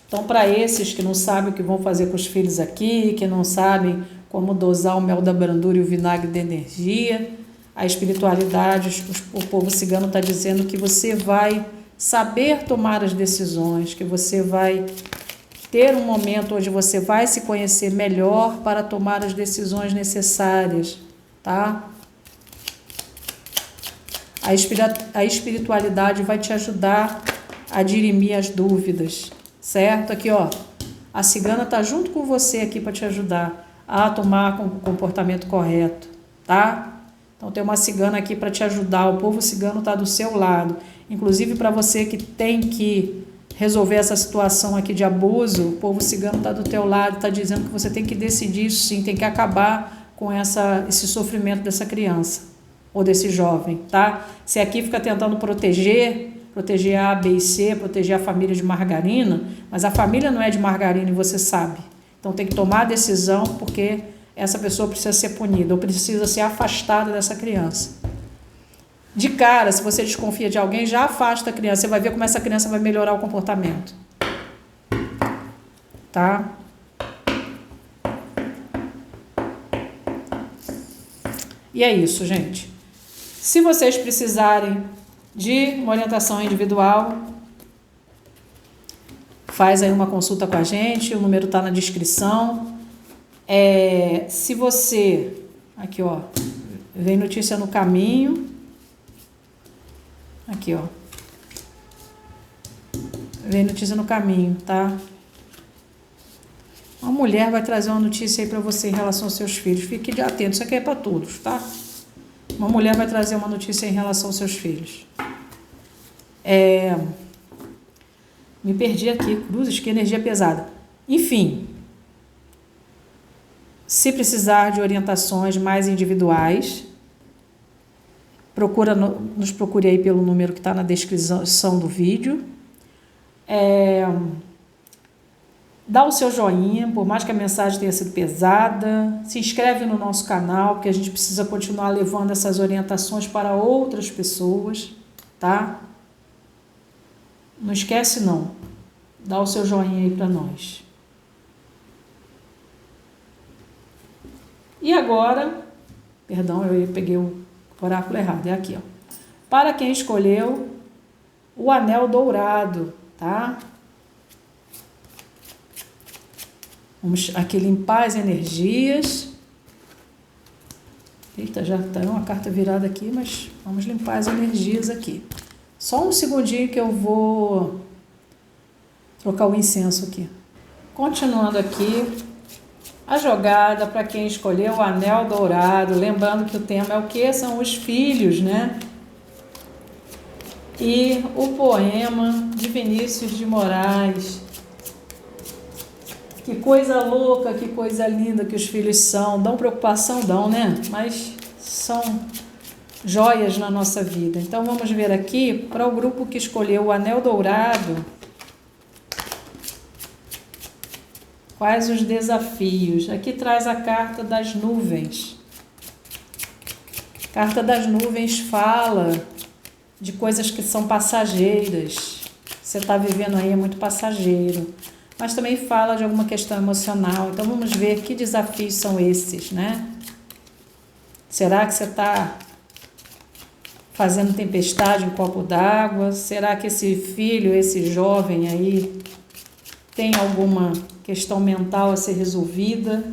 Então, para esses que não sabem o que vão fazer com os filhos aqui, que não sabem como dosar o mel da brandura e o vinagre da energia, a espiritualidade, o povo cigano está dizendo que você vai saber tomar as decisões, que você vai ter um momento onde você vai se conhecer melhor para tomar as decisões necessárias, tá? A espiritualidade vai te ajudar a dirimir as dúvidas, certo? Aqui, ó, a cigana tá junto com você aqui para te ajudar a tomar o comportamento correto, tá? Então tem uma cigana aqui para te ajudar, o povo cigano tá do seu lado. Inclusive para você que tem que resolver essa situação aqui de abuso, o povo cigano tá do teu lado, tá dizendo que você tem que decidir isso sim, tem que acabar com esse sofrimento dessa criança ou desse jovem, tá? Se aqui fica tentando proteger A, B e C, proteger a família de margarina, mas a família não é de margarina e você sabe. Então tem que tomar a decisão porque essa pessoa precisa ser punida ou precisa ser afastada dessa criança. De cara, se você desconfia de alguém, já afasta a criança. Você vai ver como essa criança vai melhorar o comportamento. Tá? E é isso, gente. Se vocês precisarem de uma orientação individual, faz aí uma consulta com a gente, o número está na descrição. Se você, aqui ó, vem notícia no caminho, aqui ó, vem notícia no caminho, tá? Uma mulher vai trazer uma notícia aí para você em relação aos seus filhos, fique atento, isso aqui é para todos, tá? Uma mulher vai trazer uma notícia em relação aos seus filhos. Me perdi aqui, cruzes, que energia pesada. Enfim, se precisar de orientações mais individuais, nos procure aí pelo número que está na descrição do vídeo. Dá o seu joinha, por mais que a mensagem tenha sido pesada. Se inscreve no nosso canal, porque a gente precisa continuar levando essas orientações para outras pessoas, tá? Não esquece não. Dá o seu joinha aí para nós. E agora, perdão, eu peguei o oráculo errado, é aqui, ó. Para quem escolheu o anel dourado, tá? Vamos aqui limpar as energias. Eita, já está uma carta virada aqui, mas vamos limpar as energias aqui. Só um segundinho que eu vou trocar o incenso aqui. Continuando aqui, a jogada para quem escolheu o anel dourado, lembrando que o tema é o que? São os filhos, né? E o poema de Vinícius de Moraes. Que coisa louca, que coisa linda que os filhos são. Dão preocupação, dão, né? Mas são joias na nossa vida. Então vamos ver aqui para o grupo que escolheu o anel dourado. Quais os desafios? Aqui traz a carta das nuvens. A carta das nuvens fala de coisas que são passageiras. Você está vivendo aí é muito passageiro. Mas também fala de alguma questão emocional. Então vamos ver que desafios são esses, né? Será que você está fazendo tempestade em copo d'água? Será que esse filho, esse jovem aí, tem alguma questão mental a ser resolvida?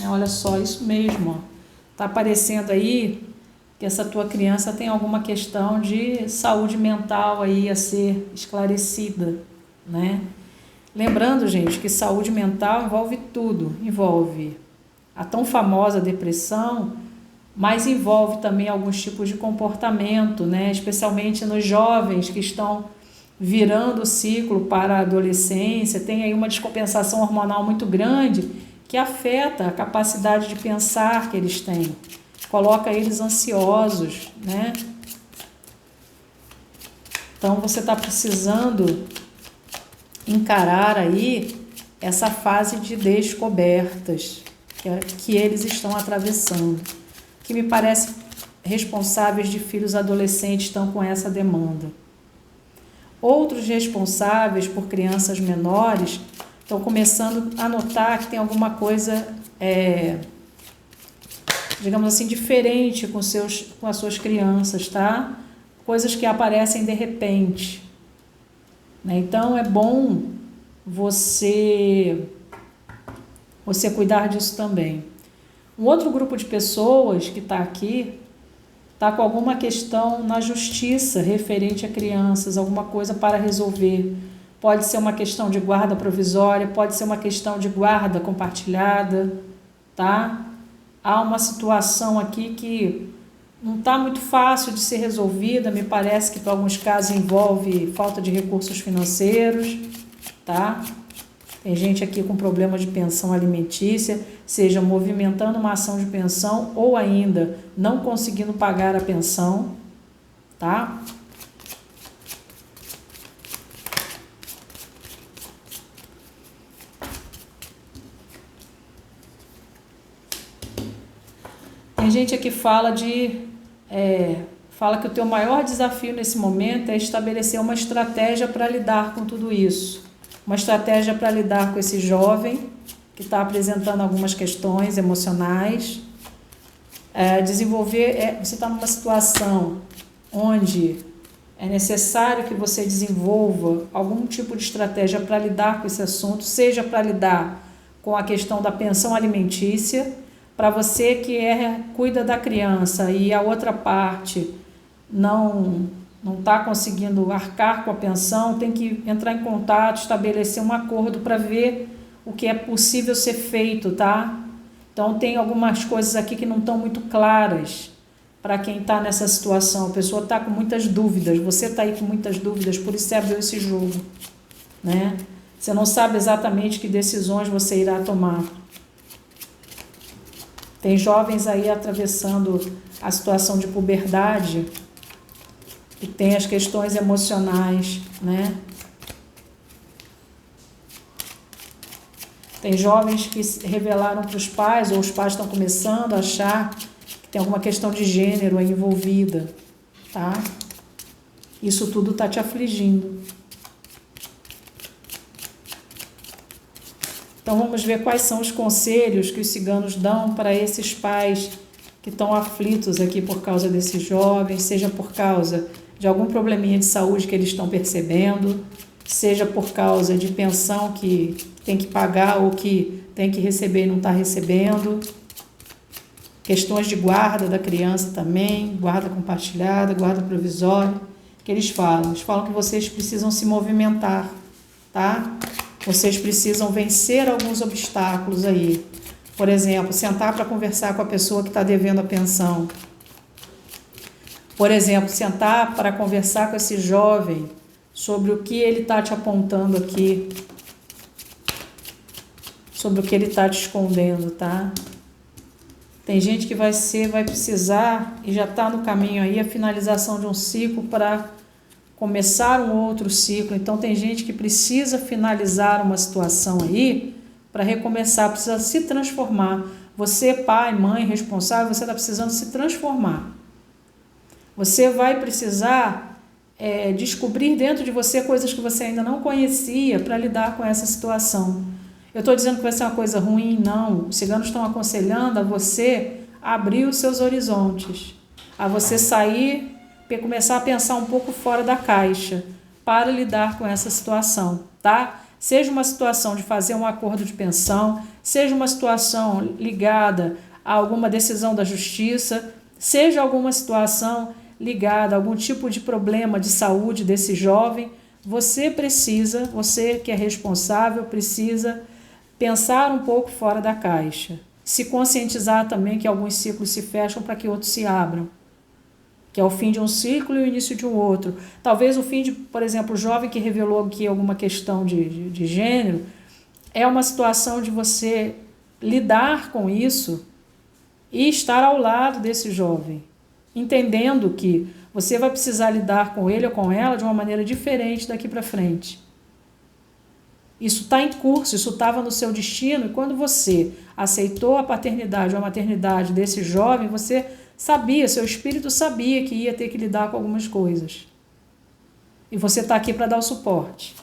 Olha só, isso mesmo. Está aparecendo aí que essa tua criança tem alguma questão de saúde mental aí a ser esclarecida, né? Lembrando, gente, que saúde mental envolve tudo. Envolve a tão famosa depressão, mas envolve também alguns tipos de comportamento, né? Especialmente nos jovens que estão virando o ciclo para a adolescência. Tem aí uma descompensação hormonal muito grande que afeta a capacidade de pensar que eles têm. Coloca eles ansiosos, né? Então você está precisando encarar aí essa fase de descobertas que eles estão atravessando, que me parece responsáveis de filhos adolescentes estão com essa demanda. Outros responsáveis por crianças menores estão começando a notar que tem alguma coisa, digamos assim, diferente com as suas crianças, tá? Coisas que aparecem de repente. Então é bom você cuidar disso também. Um outro grupo de pessoas que está aqui está com alguma questão na justiça referente a crianças, alguma coisa para resolver. Pode ser uma questão de guarda provisória, pode ser uma questão de guarda compartilhada, tá? Há uma situação aqui que não está muito fácil de ser resolvida, me parece que para alguns casos envolve falta de recursos financeiros, tá? Tem gente aqui com problema de pensão alimentícia, seja movimentando uma ação de pensão ou ainda não conseguindo pagar a pensão, tá? Tem gente aqui que fala que o teu maior desafio nesse momento é estabelecer uma estratégia para lidar com tudo isso. Uma estratégia para lidar com esse jovem que está apresentando algumas questões emocionais. Você está numa situação onde é necessário que você desenvolva algum tipo de estratégia para lidar com esse assunto, seja para lidar com a questão da pensão alimentícia, para você que cuida da criança e a outra parte não está conseguindo arcar com a pensão, tem que entrar em contato, estabelecer um acordo para ver o que é possível ser feito, tá? Então tem algumas coisas aqui que não estão muito claras para quem está nessa situação. A pessoa está com muitas dúvidas, você está aí com muitas dúvidas, por isso você abriu esse jogo, né? Você não sabe exatamente que decisões você irá tomar. Tem jovens aí atravessando a situação de puberdade e tem as questões emocionais, né? Tem jovens que revelaram para os pais, ou os pais estão começando a achar que tem alguma questão de gênero aí envolvida, tá? Isso tudo está te afligindo. Então vamos ver quais são os conselhos que os ciganos dão para esses pais que estão aflitos aqui por causa desses jovens, seja por causa de algum probleminha de saúde que eles estão percebendo, seja por causa de pensão que tem que pagar ou que tem que receber e não está recebendo. Questões de guarda da criança também, guarda compartilhada, guarda provisória, que eles falam que vocês precisam se movimentar, tá? Vocês precisam vencer alguns obstáculos aí. Por exemplo, sentar para conversar com a pessoa que está devendo a pensão. Por exemplo, sentar para conversar com esse jovem sobre o que ele está te apontando aqui, sobre o que ele está te escondendo, tá? Tem gente que vai precisar e já está no caminho aí a finalização de um ciclo para começar um outro ciclo. Então tem gente que precisa finalizar uma situação aí para recomeçar, precisa se transformar. Você, pai, mãe, responsável, você está precisando se transformar. Você vai precisar descobrir dentro de você coisas que você ainda não conhecia para lidar com essa situação. Eu estou dizendo que vai ser uma coisa ruim? Não. Os ciganos estão aconselhando a você abrir os seus horizontes, a você sair e começar a pensar um pouco fora da caixa para lidar com essa situação, tá? Seja uma situação de fazer um acordo de pensão, seja uma situação ligada a alguma decisão da justiça, seja alguma situação ligada a algum tipo de problema de saúde desse jovem, você que é responsável, precisa pensar um pouco fora da caixa. Se conscientizar também que alguns ciclos se fecham para que outros se abram. Que é o fim de um ciclo e o início de um outro. Talvez o fim de, por exemplo, o jovem que revelou aqui alguma questão de gênero, é uma situação de você lidar com isso e estar ao lado desse jovem, entendendo que você vai precisar lidar com ele ou com ela de uma maneira diferente daqui para frente. Isso está em curso, isso estava no seu destino, e quando você aceitou a paternidade ou a maternidade desse jovem, você sabia, seu espírito sabia que ia ter que lidar com algumas coisas. E você está aqui para dar o suporte,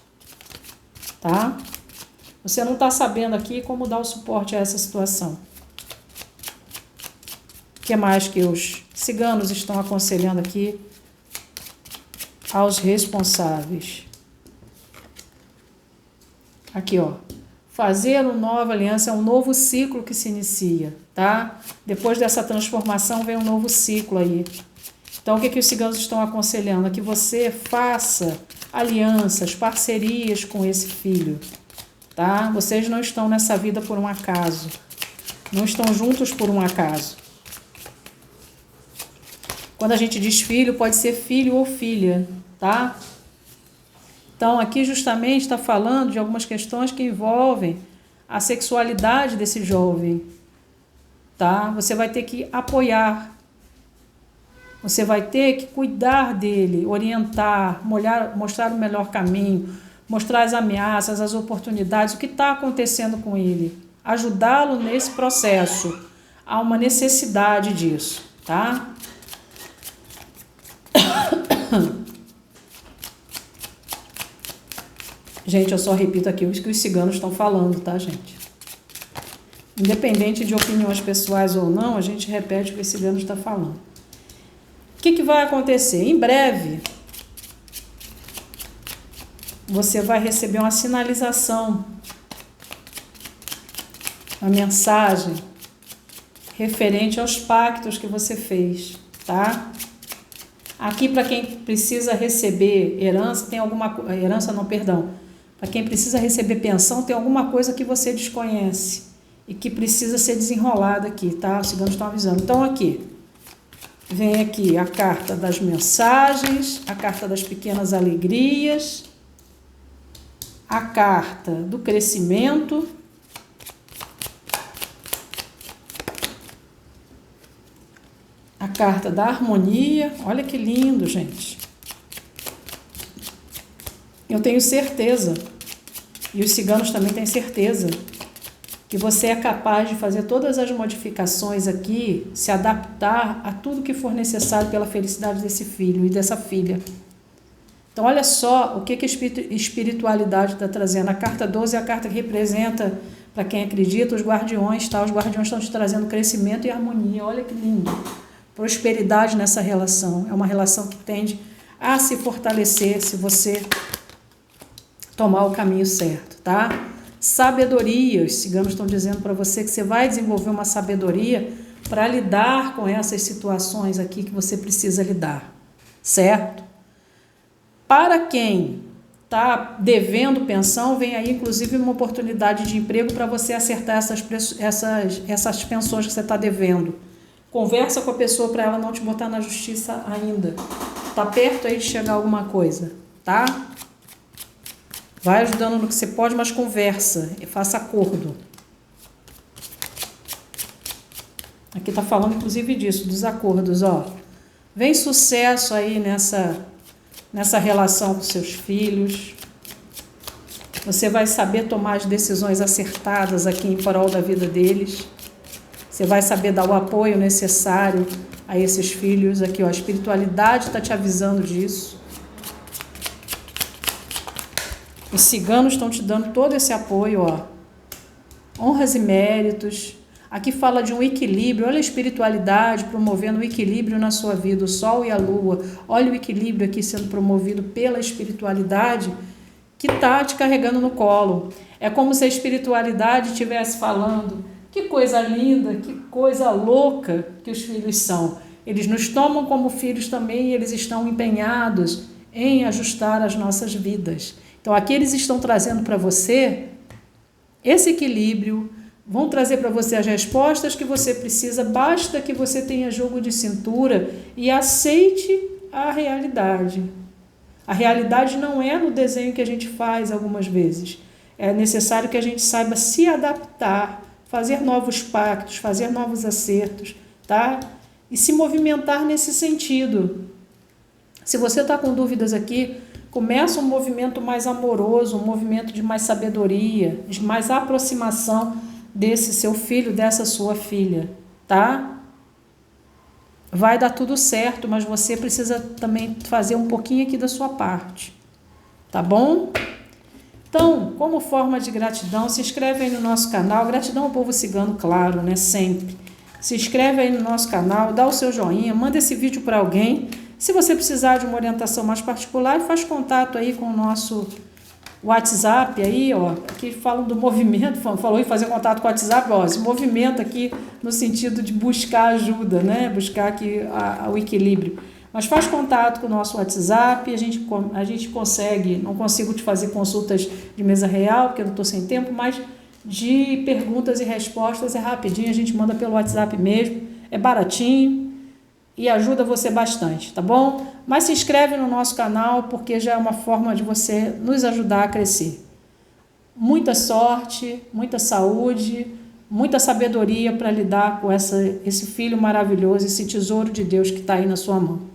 tá? Você não está sabendo aqui como dar o suporte a essa situação. O que mais que os ciganos estão aconselhando aqui aos responsáveis? Aqui, ó. Fazer uma nova aliança é um novo ciclo que se inicia, tá? Depois dessa transformação vem um novo ciclo aí. Então, o que os ciganos estão aconselhando? É que você faça alianças, parcerias com esse filho, tá? Vocês não estão nessa vida por um acaso. Não estão juntos por um acaso. Quando a gente diz filho, pode ser filho ou filha, tá? Então, aqui justamente está falando de algumas questões que envolvem a sexualidade desse jovem, tá? Você vai ter que apoiar, você vai ter que cuidar dele, orientar, mostrar o melhor caminho, mostrar as ameaças, as oportunidades, o que está acontecendo com ele, ajudá-lo nesse processo. Há uma necessidade disso, tá? Gente, eu só repito aqui o que os ciganos estão falando, tá, gente? Independente de opiniões pessoais ou não, a gente repete o que os ciganos estão falando. O que vai acontecer? Em breve, você vai receber uma sinalização, uma mensagem referente aos pactos que você fez, tá? Aqui, para quem precisa receber herança, tem alguma... Herança não, perdão. Para quem precisa receber pensão, tem alguma coisa que você desconhece e que precisa ser desenrolada aqui, tá? Os ciganos estão avisando. Então, aqui, vem aqui a carta das mensagens, a carta das pequenas alegrias, a carta do crescimento, a carta da harmonia. Olha que lindo, gente. Eu tenho certeza, e os ciganos também têm certeza, que você é capaz de fazer todas as modificações aqui, se adaptar a tudo que for necessário pela felicidade desse filho e dessa filha. Então, olha só o que a espiritualidade está trazendo. A carta 12 é a carta que representa, para quem acredita, os guardiões, tá? Os guardiões estão te trazendo crescimento e harmonia. Olha que lindo. Prosperidade nessa relação. É uma relação que tende a se fortalecer se você tomar o caminho certo, tá? sabedoria. Os ciganos estão dizendo para você que você vai desenvolver uma sabedoria para lidar com essas situações aqui que você precisa lidar, certo? Para quem está devendo pensão, vem aí inclusive uma oportunidade de emprego para você acertar essas pensões que você está devendo. Conversa com a pessoa para ela não te botar na justiça ainda. Está perto aí de chegar alguma coisa, tá? Vai ajudando no que você pode, mas conversa e faça acordo. Aqui está falando inclusive disso, dos acordos, ó. Vem sucesso aí nessa relação com seus filhos. Você vai saber tomar as decisões acertadas aqui em prol da vida deles. Você vai saber dar o apoio necessário a esses filhos. Aqui, ó, a espiritualidade está te avisando disso. Os ciganos estão te dando todo esse apoio, ó. Honras e méritos. Aqui fala de um equilíbrio. Olha a espiritualidade promovendo o equilíbrio na sua vida, o sol e a lua. Olha o equilíbrio aqui sendo promovido pela espiritualidade que está te carregando no colo. É como se a espiritualidade estivesse falando: que coisa linda, que coisa louca que os filhos são. Eles nos tomam como filhos também e eles estão empenhados em ajustar as nossas vidas. Então aqui eles estão trazendo para você esse equilíbrio, vão trazer para você as respostas que você precisa, basta que você tenha jogo de cintura e aceite a realidade. A realidade não é no desenho que a gente faz algumas vezes. É necessário que a gente saiba se adaptar, fazer novos pactos, fazer novos acertos, tá? E se movimentar nesse sentido. Se você está com dúvidas aqui, começa um movimento mais amoroso, um movimento de mais sabedoria, de mais aproximação desse seu filho, dessa sua filha, tá? Vai dar tudo certo, mas você precisa também fazer um pouquinho aqui da sua parte, tá bom? Então, como forma de gratidão, se inscreve aí no nosso canal. Gratidão ao povo cigano, claro, né? Sempre. Se inscreve aí no nosso canal, dá o seu joinha, manda esse vídeo para alguém. Se você precisar de uma orientação mais particular, faz contato aí com o nosso WhatsApp aí, ó, que falam do movimento, falou em fazer contato com o WhatsApp, ó, esse movimento aqui no sentido de buscar ajuda, né? Buscar aqui o equilíbrio. Mas faz contato com o nosso WhatsApp, a gente consegue, não consigo te fazer consultas de mesa real, porque eu não estou sem tempo, mas de perguntas e respostas é rapidinho, a gente manda pelo WhatsApp mesmo, é baratinho e ajuda você bastante, tá bom? Mas se inscreve no nosso canal, porque já é uma forma de você nos ajudar a crescer. Muita sorte, muita saúde, muita sabedoria para lidar com esse filho maravilhoso, esse tesouro de Deus que está aí na sua mão.